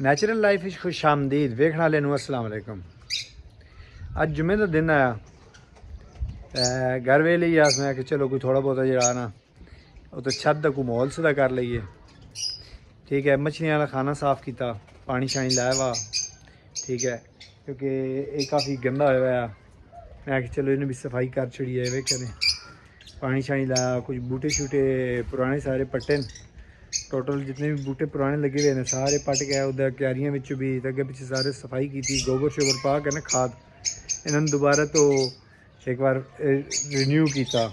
Natural life etch खुश आमदीद वेखने वाले नूं अस्सलाम वालेकुम। अज जुम्मे का दिन आया घर वेले ही आस मैं कि चलो कोई थोड़ा बहुत जरा ना वो तो छत का कोई माहौल सदा कर लीए। ठीक है, मछलियां का खाना साफ़ किया, पानी शानी लाया वा। ठीक है, क्योंकि ये काफ़ी गंदा होया मैं कि चलो इन्हें भी सफाई कर छड़िए। वेखे ने पानी शानी लाया, कुछ बूटे शूटे पुराने सारे पट्टे न। टोटल जितने भी बूटे पुराने लगे हुए हैं सारे पट गए। उधर क्यारियां में भी अगे पिछे सारे सफाई की, गोबर शोबर पा के ना खाद इन्होंने दोबारा तो एक बार रिन्यू किया।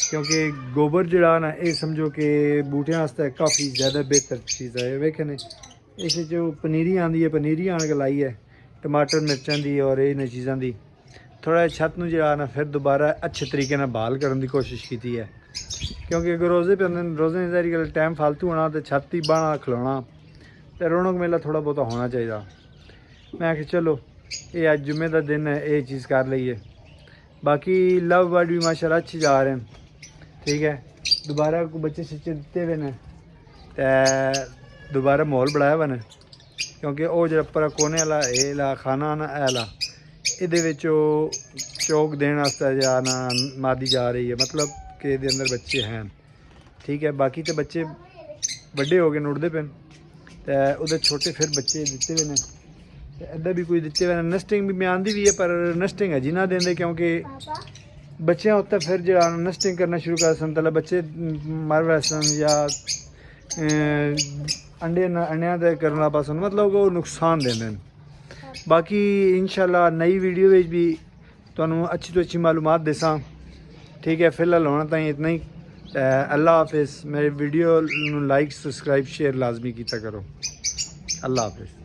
क्योंकि गोबर जड़ा ना ये समझो कि बूटियां वास्ते काफ़ी ज़्यादा बेहतर चीज़ है। वेखे ने इस जो पनीरी आती है, पनीरी आन के लाई है टमाटर मिर्चों की और इन चीज़ों की। थोड़ा छत नूं जड़ा ना फिर दोबारा अच्छे तरीके नाल बहाल करने की कोशिश की है। क्योंकि अगर रोज़े पे रोज़े की गल टाइम फालतू होना तो छत ही बहना खिलाना तो रौनक मेला थोड़ा बहुत होना चाहिए। मैं कि चलो ये अज जुम्मे का दिन है, ये चीज़ कर लीए। बाकी लव बर्ड भी माशाल्लाह अच्छे जा रहे हैं। ठीक है, दोबारा को बच्चे शच्चे दिते हुए हैं तो दोबारा माहौल बनाया हुआ है। क्योंकि वो जो पर कोने वाला एला खाना ना एला ये चौक देने वास्ते जा ना मादी जा रही है, मतलब कि ये अंदर बच्चे हैं। ठीक है, बाकी तो बच्चे बड़े हो गए उड़ते पे तो उधर छोटे फिर बच्चे दिते हुए हैं। इधर भी कोई दिते हुए नस्टिंग भी मैं आँधी भी है, पर नस्टिंग है जी ना देंगे क्योंकि बच्चे उत्ते फिर जो नस्टिंग करना शुरू कर सन तले बच्चे मर वैसन या अंडे अंडिया दे करना पसंद, मतलब वो नुकसान देंगे। बाकी इंशाल्लाह नई वीडियो में भी तुहानू अच्छी तो अच्छी मालूमात देसां। ठीक है, फिलहाल होना ताई इतना ही। अल्लाह हाफिज़। मेरे वीडियो लाइक सब्सक्राइब शेयर लाजमी किया करो। अल्लाह हाफिज़।